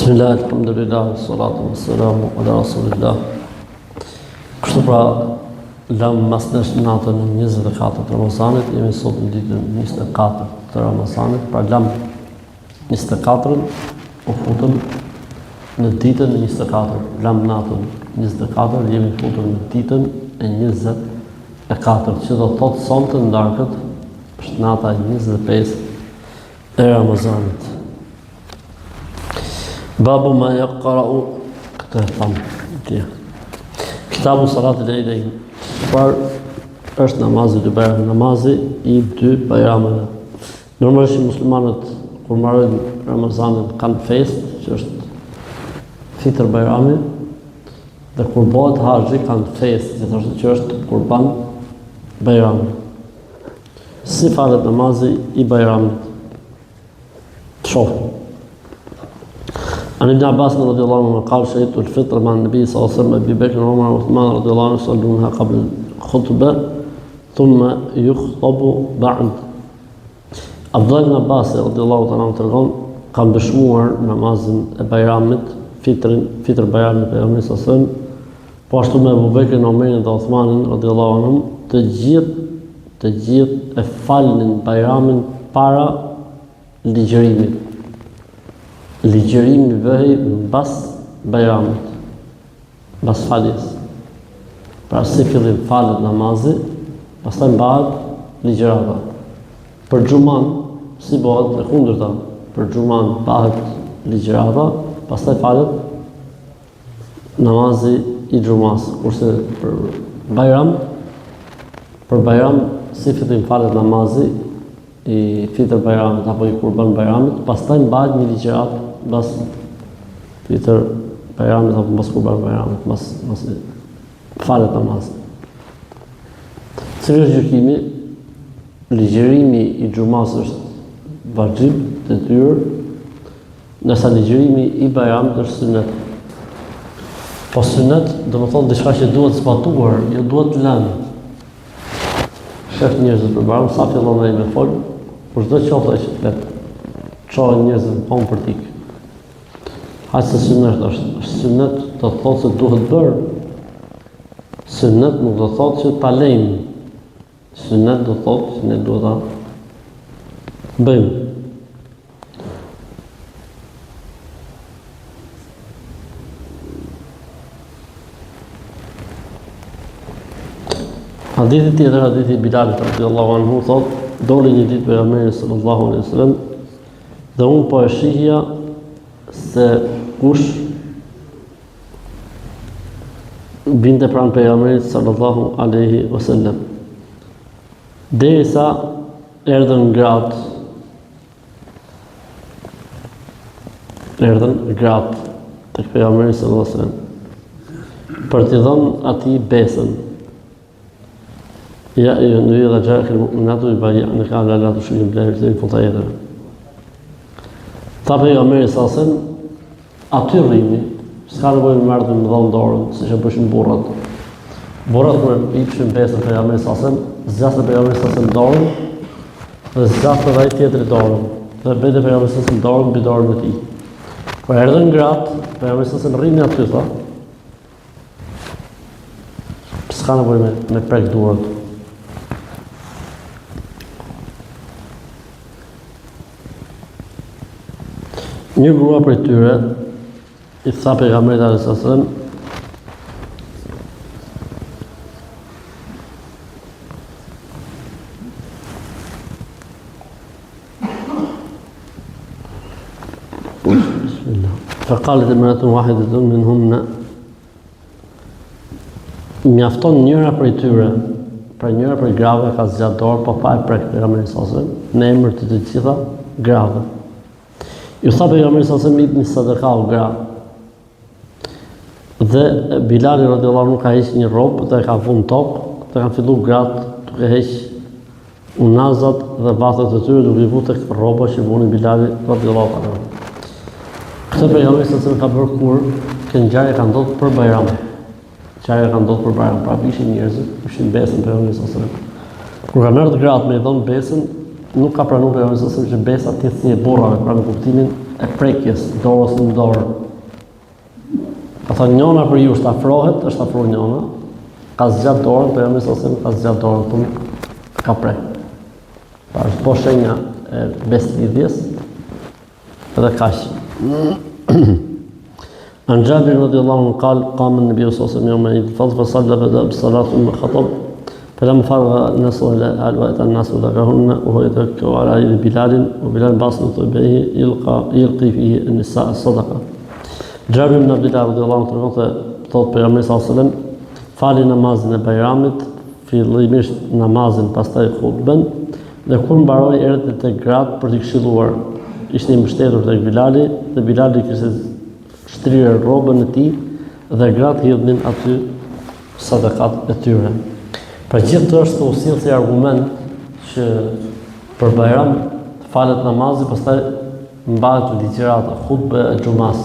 Bismillah, alhamdulillah, salatu wassalamu ala rasulillah. Kështu pra, lam mas nesh natën 24 të Ramazanit, jemi sot në ditën 24 të Ramazanit, pra lam 24-ën, u futëm në ditën 24, lam natën 24, jemi futëm në ditën e 24, që do thotë sonte ndarkët, është nata 25 e Ramazanit. Babu ma yaqra'u këtë e thamë Kitabu Salatil Eidain. Çfarë është namazi i Bayramit? Namazi i dy Bayrameve. Normalisht muslimanët kur marrin Ramazanin kanë festë, që është Fitr Bayrami, dhe kur bëhet haxhi kanë festë, që është Kurban Bayrami. Si falet namazi i Bayramit? Shohim. عن ابن عباس رضي الله عنه قال شهدت الفطر مع النبي صلى الله عليه وسلم أبي بكر وعمر وعثمان رضي الله عنه يصلونها قبل الخطبة ثم يخطب بعد. Abdullah ibn Abbas radhiyallahu ta'ala anhu tregon kanë dëshmuar namazin e Bayramit, fitr Bayramit e Pejgamberit sallallahu alaihi wasallam, po ashtu me Abu Bekrin, Omerin dhe Uthmanin radhiyallahu anhum, të gjithë e falnin Bayramin para ligjërimit. Ligjërimi bëhej mbas Bayramit, mbas faljes. Pra si fillim falet namazi, pastaj mbahet ligjërata. Për xhuman si bëhet e kundërta. Për xhuman bëhet ligjërata, pastaj falet namazi i xhumas. Kurse për Bayram si fillim falet namazi i Fitr Bayramit apo i Kurban Bayramit, pastaj mbahet një ligjërat mbas Fitr Bayramit apo mbas Kurban Bayramit, mbas falet namazi. Cili është gjykimi? Ligjërimi i xhumas është vajib, detyrë, ndërsa ligjërimi i Bayramit është sunet. Po sunet do të thotë diçka që duhet zbatuar, jo duhet lënë. Shef njerëzit për Bayram, sa fillon ai me fol, por çdo qoftë që flet, çohen njerëzit pa për tik. Haqë se sunet është sunet, do të thotë se duhet bërë. Sunet nuk do të thotë që ta lejmë. Sunet do të thotë që ne duhet ta bëjmë. Hadithi tjetër, hadithi Bilalit radhiyallahu anhu thotë, doli një ditë pejgamberi sallallahu alaihi wasallam dhe unë po e shihja se kush binte pranë pejgamberit sallallahu alaihi wasallam. Derisa erdhën gratë tek pejgamberi sallallahu alaihi wasallam për t'i dhënë atij besën. Ja e nëjë dhe gjakë mu'minatu i baja në ka la tushriku billahi të fund ajeteve. Tha pejgamberi sallallahu alaihi wasallam, aty rrimi, s'ka nevojë me marrë me dhënë dorën, siç e bëshin burrat. Burrat kur i kishin besën pejgamberit sallallahu alaihi wasallam, zgjasën pejgamberit sallallahu alaihi wasallam dorën dhe zgjasën ai tjetri dorën. Dhe bëte pejgamberi sallallahu alaihi wasallam dorën mbi dorën e tij. Kur erdhën gratë, pejgamberi sallallahu alaihi wasallam rrimi aty tha. S'ka nevojë me prek duart. Një grua për tyre i tha pejgamberit sallallahu alaihi wasallam, فقالت امرأة واحدة منهن, mjafton njëra prej tyre, pra njëra prej grave ka zgjat dorë, po pa e prek pejgamberin sallallahu alaihi wasallam, në emër të të gjitha grave. Ju tha pejgamberi sallallahu alaihi wasallam, një sadaka o gra. Dhe Bilali radhiyallahu anhu ka heqë një rrobë dhe ka vënë tokë, dhe kanë filluar gratë duke heqë unazat dhe vathat e tyre duke i vënë tek rroba që vuni Bilali radhiyallahu anhu. Këtë pejgamberi sallallahu alaihi wasallam ka bërë kur që ngjarja ka ndodhur për Bayram. Pra ishin njerëzit, ishin besën pejgamberit sallallahu alaihi wasallam. Kur ka marrë gratë me i dhënë besën, nuk ka pranuar pejgamberi sallallahu alaihi wasallam që besa të jetë si e burrave, pra në kuptimin e prekjes, dorës në dorë. Ka thënë njëna për ju është afrohet njëna, ka zgjat dorën, për jam sasem ka zgjat dorën, për ka prek. Pa është po shenja e beslidhjes, edhe kaq. عن جابر رضي الله عنه قال قام النبي صلى الله عليه وسلم يوم عيد الفطر فصلى بدأ بالصلاة ثم خطب فلما فرغ الناس إلى وأتى الناس ذكرهن وهو يتكئ على يد بلال وبلال باسط إبيه يلقي فيه النساء الصدقة. Gjabir ibn Abdullah radhiyallahu anhu thotë pejgamberi sallallahu alaihi wasallam fali namazin e Bajramit, fillimisht namazin, pastaj hutben, dhe kur mbaroi erdhi tek gratë për t'i këshilluar. Ishte i mbështetur tek Bilali dhe Bilali kishte shtrirë rrobën e tij dhe gratë hidhnin aty sadakat e tyre. Pra gjithë të është u sill si argument që për Bajram falet namazi, pastaj mbahet ligjërata, hutbe e xumas.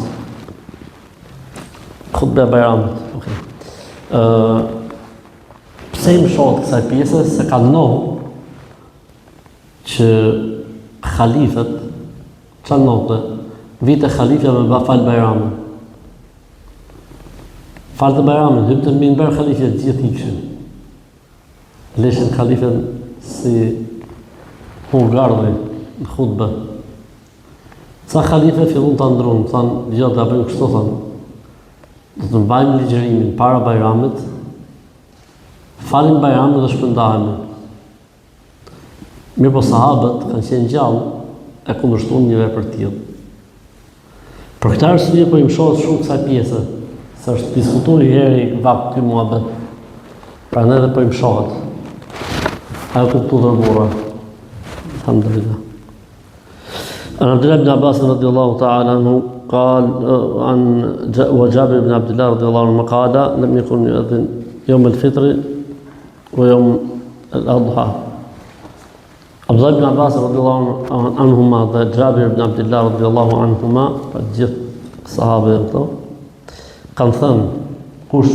Hutbe e Bajramit. Okay. Pse më shohët kësaj pjese se ka ndohur që khalifët çfarë ndohte vite khalifja me fal Bajramin. Falë Bajramin, hypte në minber khalifja gjithë ikshin. Leshin khalifën si hungardhi në hutbe. Ca khalife fillon të ndrunë, thanë, jo, da bëjmë kështu, thanë, do të mbajmë ligjërimin para Bajramit, falim Bajramin dhe shpëndahemi. Mirë po sahabët kanë qenë gjallë e kundërshtuan një vepër tillë. Për këtë arsye po i shohët shumë kësaj pjese, se është diskutuar një herë i vakt ky muhabet. Prandaj edhe po i shohët. Ajo kuptu të burra. Alhamdulillah. عن عبد الله بن عباس رضي الله تعالى عنه قال وجابر بن عبد الله رضي الله عنه قال لم يكن يؤذن يوم الفطر ويوم الأضحى. عبد الله بن عباس رضي الله عنهما dhe Jabir ibn Abdullah radhiyallahu anhuma, pra gjithë sahabët këto, kanë thënë kush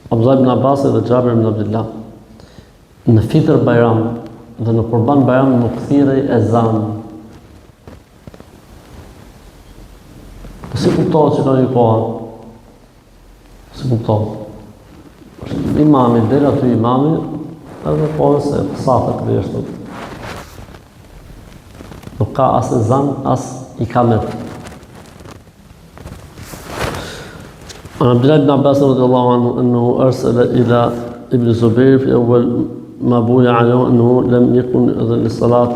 Abdullah ibn Abbas dhe Jabir ibn Abdullah në Fitr Bajram dhe në Kurban Bajram nuk thirrej ezan. Si kuptohet që ka një koha? Si kuptohet? Imami, del aty imami, edhe kohë se safe këtë jeshtë. Nuk ka as ezan, as ikamet. عن عبد الله بن عباس رضي الله عنه أنه أرسل إلى ابن الزبير في أول ما بوي عنه أنه لم يكن يؤذن للصلاة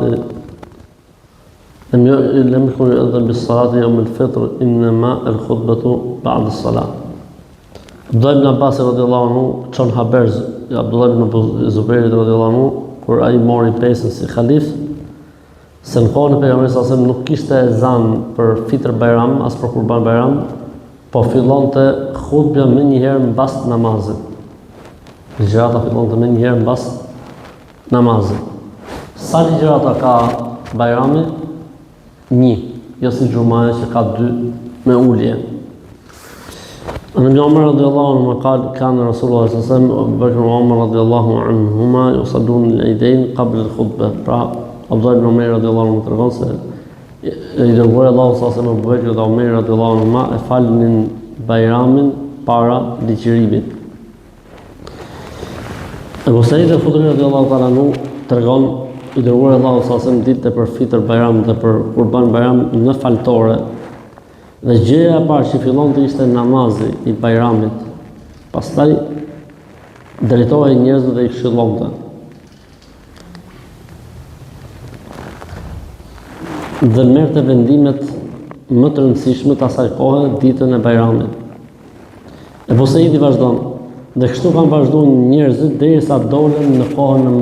لم يكن يؤذن بالصلاة يوم الفطر إنما الخطبة بعد الصلاة. عبد الله بن عباس رضي الله عنه çon haber Abdullah ibn Zubair radhiyallahu anhu kur ai mori pesën si khalif se në kohën e pejgamberit sallallahu alajhi wasallam nuk kishte ezan për Fitr Bajram as për Kurban Bajram, po fillonte hutbja më një herë mbas namazit. Ligjërata fillonte më një herë mbas namazit. Sa ligjërata ka Bajrami? Një, jo si xhumaja që ka dy me ulje. Në Ibn Umar radhiyallahu anhu قال كان رسول الله صلى الله عليه وسلم وأبو بكر وعمر رضي الله عنهما يصلون العيدين قبل الخطبة. Pra Abdullah ibn Umar radhiyallahu anhu tregon se i dërguari Allahu sallallahu alaihi wasallam Abu Bekri dhe Umar radhiyallahu anhuma e falnin Bajramin para ligjërimit. Abu Sa'id al-Khudri radhiyallahu ta'ala anhu tregon i dërguari Allahu sallallahu alaihi wasallam ditë për Fitr Bajram dhe për Kurban Bajram në faltore. Dhe gjëja e parë që fillonte ishte namazi i Bajramit. Pastaj drejtohej njerëzve dhe i këshillonte. Dhe merrte vendimet më të rëndësishme të asaj kohe ditën e Bajramit. Abu Saidi vazhdon, dhe kështu kanë vazhduar njerëzit derisa dolën në kohën e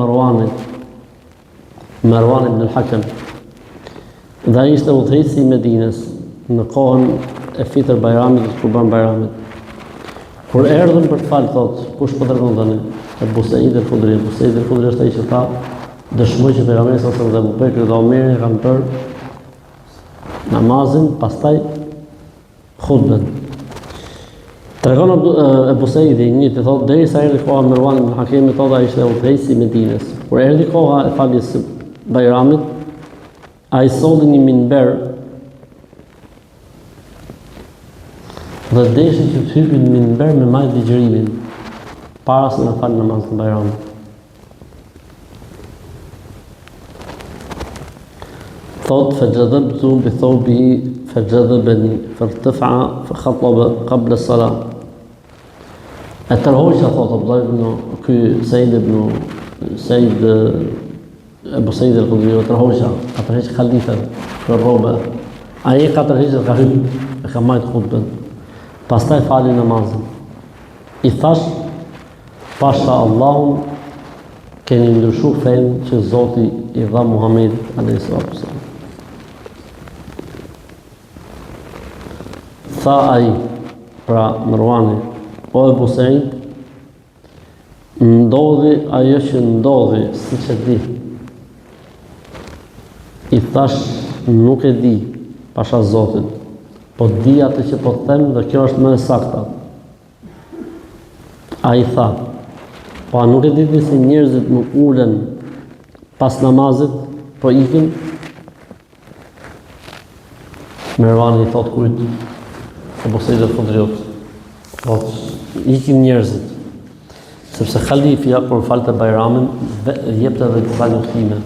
Marwan ibn al-Hakam. Dhe ai ishte udhëheqësi i Medinës në kohën e Fitr Bajramit dhe Kurban Bajramit. Kur erdhën për të falë, thotë, kush po tregon tani? Abu Said al-Khudri. Abu Said al-Khudri është ai që tha dëshmoj që pejgamberi sallallahu alajhi wasallam dhe Abu Bekri dhe Omeri kanë bërë namazin, pastaj hutben. Tregon Abu Saidi një të thotë derisa erdhi koha e Marwan ibn al-Hakimit, thotë ai ishte udhëheqësi i Medinës. Kur erdhi koha e faljes së Bajramit, ai solli një minber Dhe deshi që të hypin minber me majt ligjërimin, para se në falë namaz në Bajram. Thot, فجذبت بثوبه فجذبني فارتفع فخطب قبل الصلاة. E tërhoqja, thot Abdullah ibn Ebu Sejid el-Khudri, e tërhoqja, ka tërheq khalifen për robe. Ai ka tërheq ka hyp, e ka majt khutben. Pastaj fali namazin. I thash, pasha Allahun, keni ndryshu fen që Zoti i dha Muhamedit a.s. Tha ai, pra Marwani, o Ebu Sejid, ndodhi ajo që ndodhi, si që di. I thash, nuk e di, pasha Zotit, po di atë që po them dhe kjo është më e sakta. A i tha, po a nuk e di se njerëzit nuk ulen pas namazit, po ikin? Mervani i thot kujt, Ebu Sejid el-Khudriut, thot, ikin njerëzit, sepse khalifja kur falte Bajramin, jepte edhe disa luftime.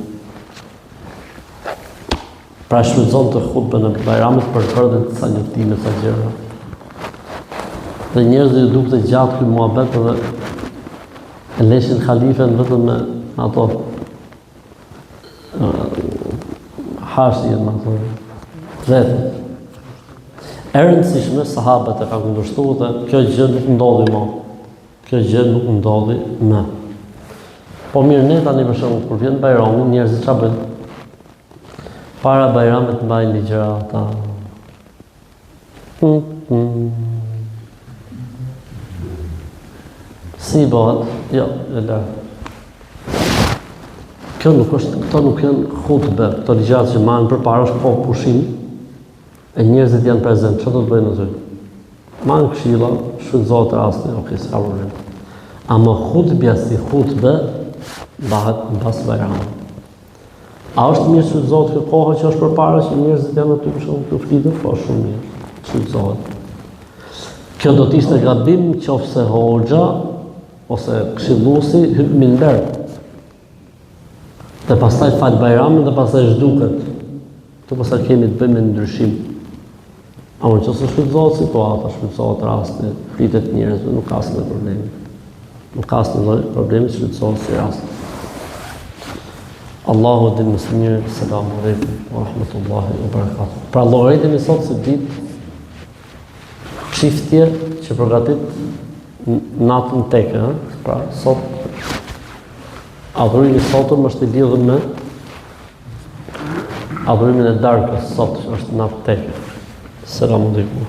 Pra shfrytëzon të khutbën e Bajramit për të bërë disa luftime të gjëra. Dhe njerëzit dukte gjatë ky muhabet dhe e leshin khalifen vetëm me ato hashje, me ato rrethet. E rëndësishme, sahabët e ka kundërshtuar dhe kjo gjë nuk ndodhi më. Kjo gjë nuk ndodhi më. Po mirë, ne tani për shembull kur vjen Bajrami, njerëzit çfarë bëjnë? Para Bajramit mbajnë ligjërata. Si bëhet? Jo, e lërë. Këto nuk janë khutbe, këto ligjërat që marrin përpara është po pushim, e njerëzit janë prezent, çfarë do të bëjnë aty? Marrin këshilla, shfrytëzohet rasti, s'ka problem. Ama khutbja si khutbe bëhet mbas Bajramit. A është mirë shfrytëzohet kjo kohë që është përpara që njerëzit janë aty për shkak të flitur, po shumë mirë shfrytëzohet. Kjo do të ishte gabim qofse hoxha ose këshilluesi hyp minber. Dhe pastaj fal Bajramin dhe pastaj zhduket. Këtu pastaj kemi të bëjmë me ndryshim. A unë që se shfrytëzohet situata, shfrytëzohet rasti, flitet njerëzve, nuk ka asnjë problem. Nuk ka asnjë problem, shfrytëzohet si rast. Allahu dhe mësë selamu alaikum wa rahmatullahi wa barakatuh. Pra llogaritemi sot se ditë çiftje që përgatit natën teke, pra sot adhurimi sotëm është i lidhur me adhurimin e darkës, sot është natë teke. Selamu alaikum.